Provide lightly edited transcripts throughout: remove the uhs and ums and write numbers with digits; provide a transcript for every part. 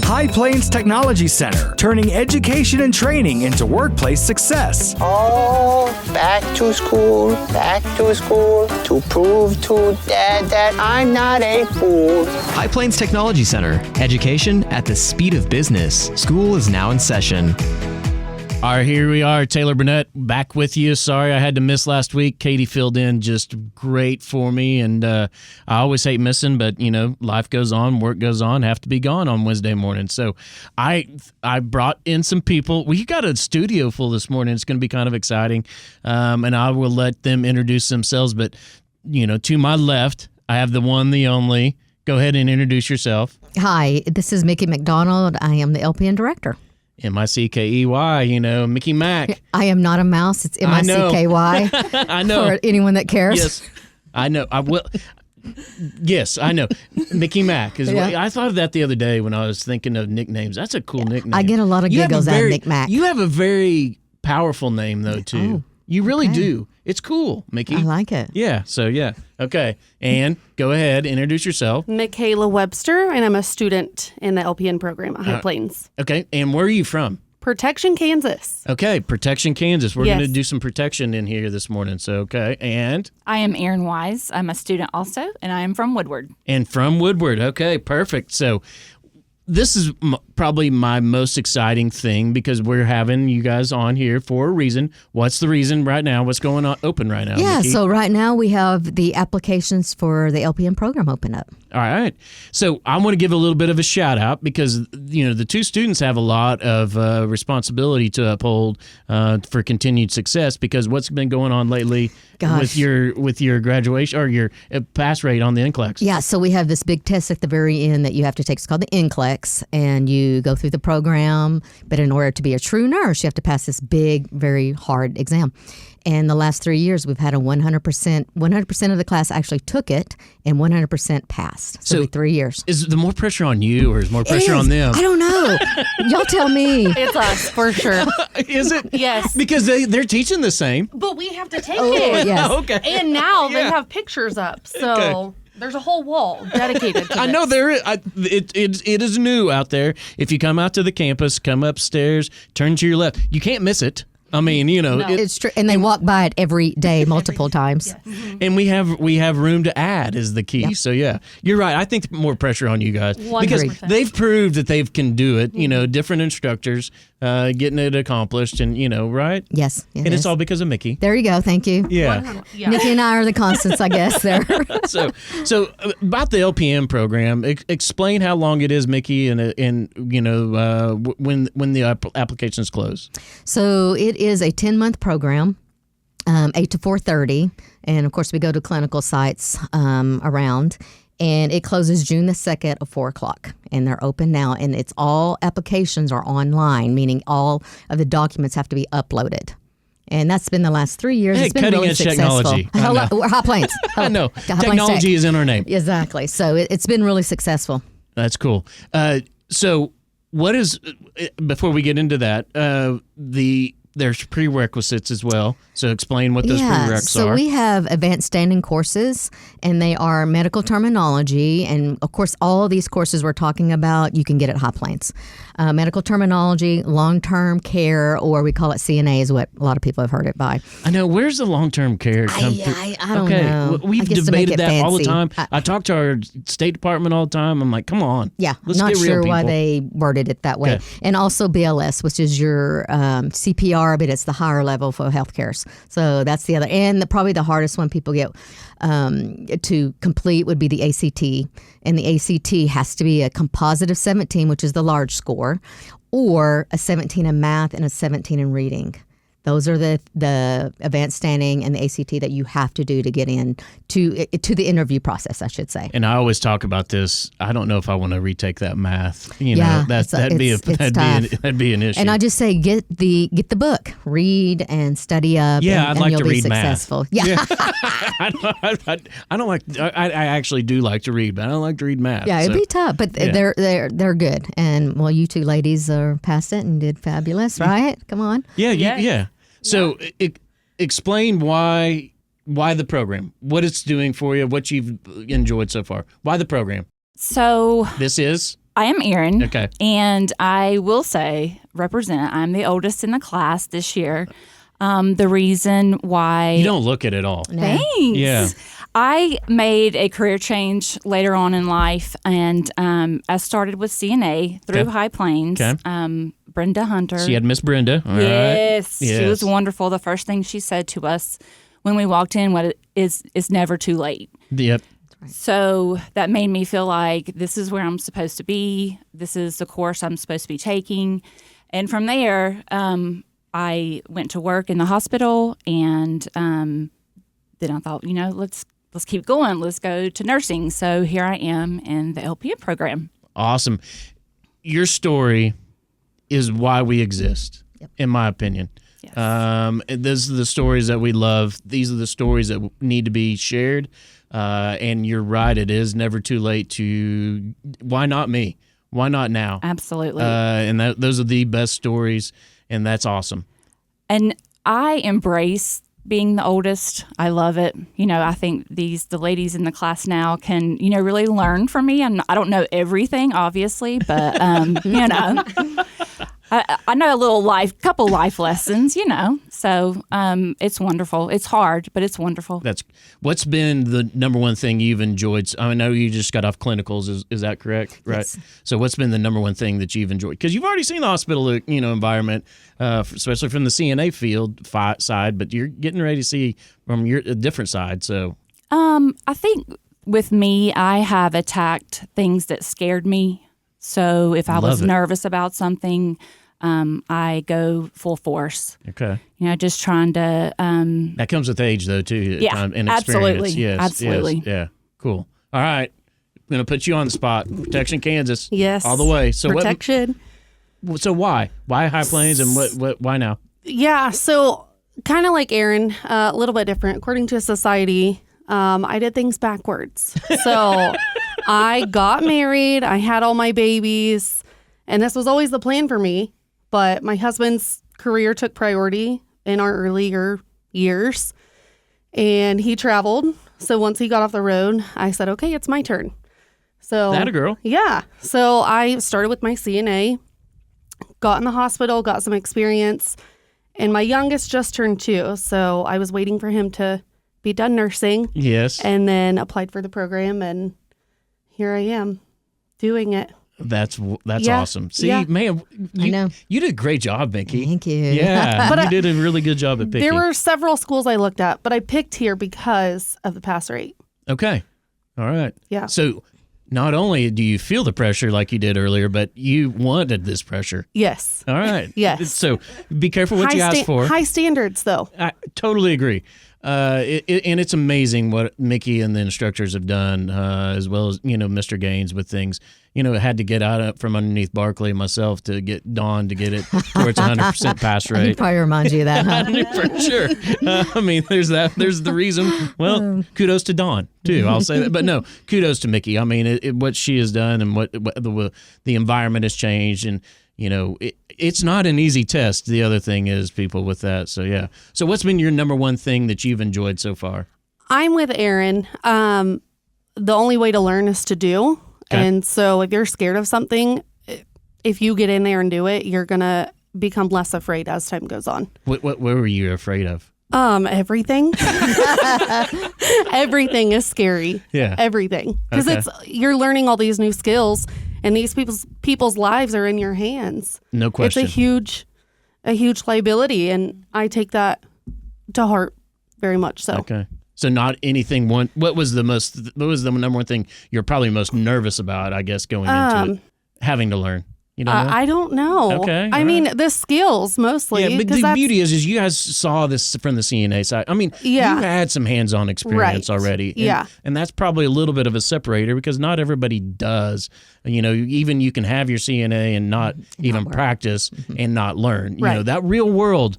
High Plains Technology Center, turning education and training into workplace success. Oh, back to school, to prove to Dad that I'm not a fool. High Plains Technology Center, education at the speed of business. School is now in session. All right, here we are. Taylor Burnett back with you. Sorry I had to miss last week. Katie filled in just great for me, and I always hate missing, but, life goes on, work goes on, have to be gone on Wednesday morning. So I brought in some people. We got a studio full this morning. It's going to be kind of exciting, and I will let them introduce themselves. But, to my left, I have the one, the only. Go ahead and introduce yourself. Hi, this is Mickey McDonald. I am the LPN director. M-I-C-K-E-Y, Mickey Mac. I am not a mouse. It's M-I-C-K-Y. I know. For anyone that cares. Yes, I know. I will. Yes, I know. Mickey Mac. I thought of that the other day when I was thinking of nicknames. That's a cool nickname. I get a lot of giggles out of Nick Mac. You have a very powerful name, though, too. You really do. It's cool, Mickey. I like it. Yeah, Okay. And go ahead, introduce yourself. Michaela Webster, and I'm a student in the LPN program at High Plains. Okay, and where are you from? Protection, Kansas. Okay, Protection, Kansas. We're going to do some protection in here this morning, so okay. And? I am Erin Wise. I'm a student also, and I am from Woodward. And from Woodward. Okay, perfect. So this is probably my most exciting thing because we're having you guys on here for a reason. What's the reason right now? What's going on open right now? Yeah, Mickey? So right now we have the applications for the LPN program open up. All right. So I want to give a little bit of a shout out because, the two students have a lot of responsibility to uphold for continued success because what's been going on lately with your graduation or your pass rate on the NCLEX? Yeah, so we have this big test at the very end that you have to take. It's called the NCLEX, and you go through the program, but in order to be a true nurse, you have to pass this big, very hard exam. And the last 3 years, we've had a 100% of the class actually took it, and 100% passed. So 3 years. Is there more pressure on you, or is more pressure on them? I don't know. Y'all tell me. It's us, for sure. Is it? Yes. Because they're teaching the same. But we have to take it. Yes. Okay. And now they have pictures up, so... Okay. There's a whole wall dedicated to this. I know there is. It is new out there. If you come out to the campus, come upstairs, turn to your left. You can't miss it. I mean, it's true, and they walk by it every day, multiple times. Yes. Mm-hmm. And we have room to add is the key. Yep. So yeah, you're right. I think more pressure on you guys 100%. because they've proved that they can do it. Different instructors getting it accomplished, and right. Yes, and it's all because of Mickey. There you go. Thank you. Yeah. Mickey and I are the constants, I guess. There. So about the LPN program, explain how long it is, Mickey, and when the applications close. So it is a 10-month program, 8 to 4:30, and of course we go to clinical sites around. And it closes June the 2nd at 4 o'clock, and they're open now. And it's all applications are online, meaning all of the documents have to be uploaded. And that's been the last 3 years. Hey, it's been cutting really edge successful. technology. We're High Plains. I know. High Plains Technology Tech. is in our name. Exactly. So it's been really successful. That's cool. So what is, before we get into that, there's prerequisites as well. So explain what those prerequisites are. So we have advanced standing courses, and they are medical terminology. And of course, all of these courses we're talking about, you can get at High Plains. Medical terminology, long-term care, or we call it CNA is what a lot of people have heard it by. I know. Where's the long-term care come through? I don't know. We've debated that all the time. I talk to our State Department all the time. I'm like, come on. Yeah, let's not get real, sure people. why they worded it that way. Okay. And also BLS, which is your CPR, but it's the higher level for healthcare. So that's the other. And probably the hardest one people get to complete would be the ACT. And the ACT has to be a composite of 17, which is the large score, or a 17 in math and a 17 in reading. Those are the advanced standing and the ACT that you have to do to get in to the interview process, I should say. And I always talk about this. I don't know if I want to retake that math. That'd be an issue. And I just say get the book, read and study up. Yeah, I'd like you'll to be read successful. math. Yeah. I don't like. I actually do like to read, but I don't like to read math. Yeah, it'd be tough, but they're good. And well, you two ladies are past it and did fabulous, right? Come on. Yeah. So explain why the program, what it's doing for you, what you've enjoyed so far. Why the program? So this is I am Erin. Okay. And I will say, I'm the oldest in the class this year. The reason why. You don't look it at all. Thanks. Yeah. I made a career change later on in life, and I started with CNA through Okay. High Plains. Okay. Brenda Hunter. So you had Miss Brenda. All right. Yes, she Yes. was wonderful. The first thing she said to us when we walked in is never too late. Yep. So that made me feel like this is where I'm supposed to be. This is the course I'm supposed to be taking. And from there, I went to work in the hospital, and then I thought, let's keep going. Let's go to nursing. So here I am in the LPN program. Awesome. Your story is why we exist, in my opinion. Yes. These are the stories that we love. These are the stories that need to be shared. And you're right. It is never too late to. Why not me? Why not now? Absolutely. And those are the best stories, and that's awesome. And I embrace being the oldest. I love it. I think the ladies in the class now can, really learn from me. I don't know everything, obviously, but, I know couple life lessons, So it's wonderful. It's hard, but it's wonderful. What's been the number one thing you've enjoyed? I know you just got off clinicals. Is that correct? Right. Yes. So what's been the number one thing that you've enjoyed? Because you've already seen the hospital, environment, especially from the CNA field side, but you're getting ready to see from a different side. So I think with me, I have attacked things that scared me. So if I was nervous about something, I go full force. Okay. Just trying to. That comes with age, though, too. Yeah, And absolutely. experience. Yes, Absolutely. yes, yeah. Cool. All right. I'm going to put you on the spot. Protection, Kansas. Yes. All the way. So Protection. So why? Why High Plains, and why now? Yeah. So kind of like Erin, a little bit different. According to society, I did things backwards. So I got married. I had all my babies. And this was always the plan for me. But my husband's career took priority in our earlier years. And he traveled. So once he got off the road, I said, okay, it's my turn. So That a girl. Yeah. So I started with my CNA, got in the hospital, got some experience. And my youngest just turned 2. So I was waiting for him to be done nursing. Yes. And then applied for the program. And here I am doing it. That's Yeah. awesome. See, Yeah. man, I know. you did a great job, Mickey. Thank you. Yeah, But you did a really good job at picking. There were several schools I looked at, but I picked here because of the pass rate. Okay. All right. Yeah. So not only do you feel the pressure like you did earlier, but you wanted this pressure. Yes. All right. Yes. So be careful what you ask for. High standards, though. I totally agree. And it's amazing what Mickey and the instructors have done, as well as, Mr. Gaines with things. Had to get out from underneath Barkley myself to get Dawn to get it towards 100% pass He rate. probably reminds you of that, huh? For sure. There's that. There's the reason. Well, kudos to Dawn too. I'll say that. But no, kudos to Mickey. What she has done and what the environment has changed, and it's not an easy test. The other thing is people with that. So yeah. So what's been your number one thing that you've enjoyed so far? I'm with Erin. The only way to learn is to do. Okay. And so if you're scared of something, if you get in there and do it, you're going to become less afraid as time goes on. What were you afraid of? Everything. Everything is scary. Yeah. Everything. Because Okay. you're learning all these new skills, and these people's lives are in your hands. No question. It's a huge liability, and I take that to heart very much so. Okay. So not anything one. What was the number one thing you're probably most nervous about, I guess, going into it? Having to learn. You don't know? I don't know. Okay, I all mean, the skills mostly. Yeah, but 'cause the that's- beauty is you guys saw this from the CNA side. Yeah. You had some hands-on experience Right. already. And, Yeah. And that's probably a little bit of a separator because not everybody does. Even you can have your CNA and not even practice and not learn. Right. That real world,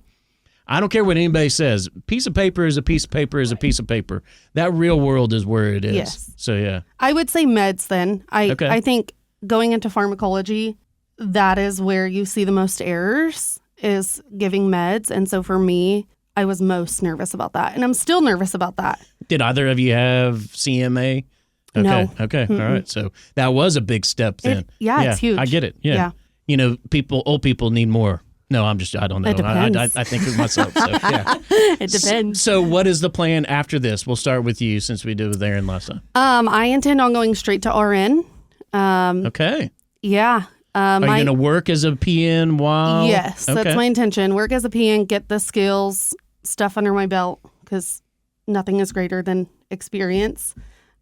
I don't care what anybody says. Piece of paper is a piece of paper is a piece of paper. That real world is where it is. Yes. So, yeah. I would say meds then. Okay. I think going into pharmacology, that is where you see the most errors is giving meds. And so for me, I was most nervous about that. And I'm still nervous about that. Did either of you have CMA? Okay. No. Okay. All right. So that was a big step then. It's huge. I get it. Yeah. Yeah. You know, old people need more. No, I don't know. It depends. I think of myself. So, yeah. It depends. So what is the plan after this? We'll start with you since we did with Aaron last time. I intend on going straight to RN. Okay. Yeah. Are you going to work as a PN while? Yes, Okay. that's my intention. Work as a PN, get the skills, stuff under my belt, because nothing is greater than experience.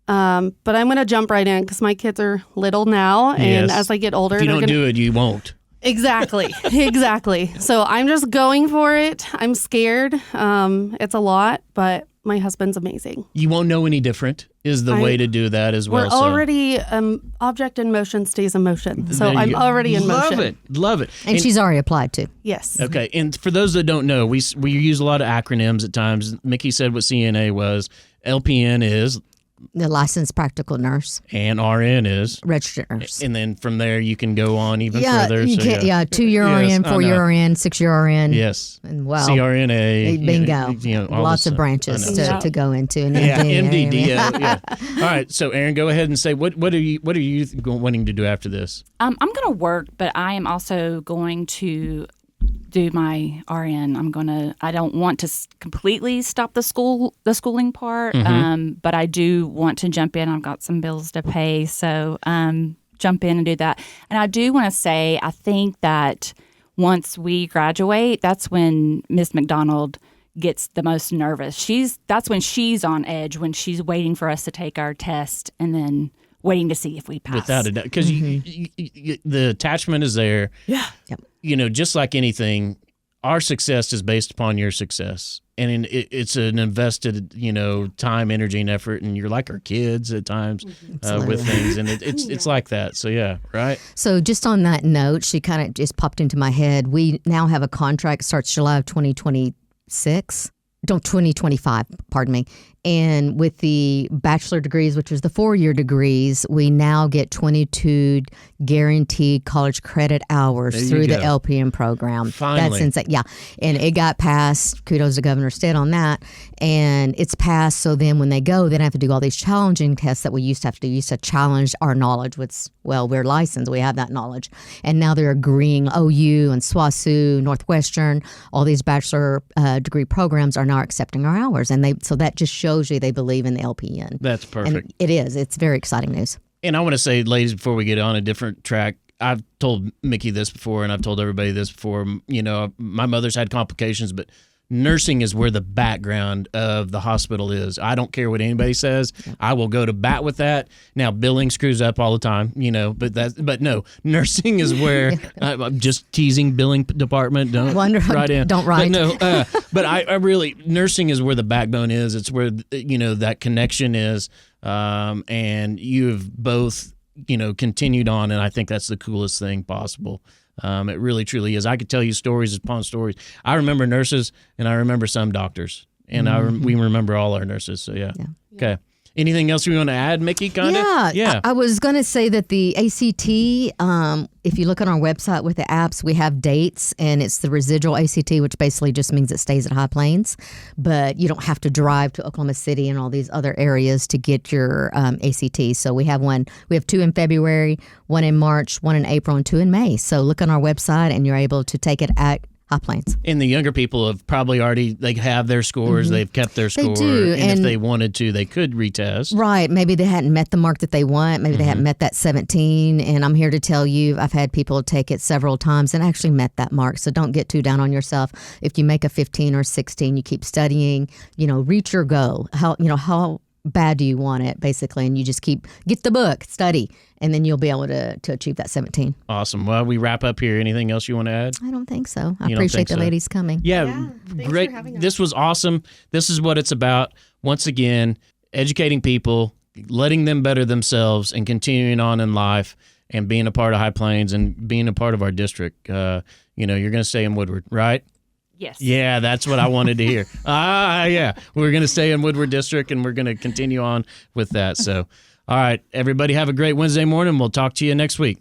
But I'm going to jump right in because my kids are little now, and Yes. as I get older, If you don't do it, you won't. Exactly. Exactly. So I'm just going for it. I'm scared. It's a lot, but my husband's amazing. You won't know any different is the way to do that as well. We're already, object in motion stays in motion. So I'm already in motion. Love it. And she's already applied too. Yes. Okay, and for those that don't know, we use a lot of acronyms at times. Mickey said what CNA was. LPN is, The licensed practical nurse, and RN is. registered nurse. And then from there, you can go on even Yeah, further. you So, can. Yeah, 2-year Yes, RN, I 4-year know. RN, 6-year RN. Yes. And well, CRNA. bingo. All Lots this of stuff. branches I know. to go into. And Yeah, MD. MDD. Yeah. All right, so Aaron, go ahead and say what are you wanting to do after this? I'm going to work, but I am also going to do my RN. I don't want to completely stop the schooling part, but I do want to jump in. I've got some bills to pay, so jump in and do that. And I do want to say, I think that once we graduate, that's when Miss McDonald gets the most nervous. That's when she's on edge, when she's waiting for us to take our test and then waiting to see if we pass. Without a doubt, because the attachment is there. Yeah. Yep. You know, just like anything, our success is based upon your success, and it's an invested, time, energy, and effort. And you're like our kids at times with things, and it's like that. So yeah, right. So just on that note, she kind of just popped into my head. We now have a contract starts July of 2026. 2025, pardon me. And with the bachelor degrees, which is the 4-year degrees, we now get 22 guaranteed college credit hours There you through the go. LPN program. Finally. That's insane. Yeah. And it got passed. Kudos to Governor Stitt on that. And it's passed. So then when they go, they don't have to do all these challenging tests that we used to have to do. We used to challenge our knowledge, which, well, we're licensed. We have that knowledge. And now they're agreeing OU and SWASU, Northwestern, all these bachelor degree programs are now accepting our hours. And so that just shows you they believe in the LPN. That's perfect. And it is. It's very exciting news. And I want to say, ladies, before we get on a different track, I've told Mickey this before, and I've told everybody this before. My mother's had complications, but nursing is where the background of the hospital is. I don't care what anybody says. I will go to bat with that. Now, billing screws up all the time, but no, nursing is where I'm just teasing billing department. Don't write in. Don't write. But no, but I really, nursing is where the backbone is. It's where, that connection is. And you've both, continued on, and I think that's the coolest thing possible. It really, truly is. I could tell you stories upon stories. I remember nurses, and I remember some doctors, and we remember all our nurses. So yeah. Okay. Anything else you want to add, Mickey? Yeah. I was going to say that the ACT, if you look on our website with the apps, we have dates, and it's the residual ACT, which basically just means it stays at High Plains. But you don't have to drive to Oklahoma City and all these other areas to get your ACT. So we have one. We have 2 in February, 1 in March, 1 in April, and 2 in May. So look on our website, and you're able to take it at High Plains. And the younger people have probably they have their scores. They've kept their score. do, And if and- they wanted to, they could retest. Right. Maybe they hadn't met the mark that they want. Maybe they hadn't met that 17. And I'm here to tell you, I've had people take it several times and actually met that mark. So don't get too down on yourself. If you make a 15 or 16, you keep studying, reach your goal. How bad do you want it, basically? And you just get the book, study, and then you'll be able to achieve that 17. Awesome. Well, we wrap up here. Anything else you want to add? I don't think so. I You don't appreciate think the so? ladies coming. Yeah, thanks great. for having us. This was awesome. This is what it's about. Once again, educating people, letting them better themselves, and continuing on in life, and being a part of High Plains and being a part of our district. You're going to stay in Woodward, right? Yes. Yeah, that's what I wanted to hear. Yeah. We're going to stay in Woodward District, and we're going to continue on with that. So, all right, everybody have a great Wednesday morning. We'll talk to you next week.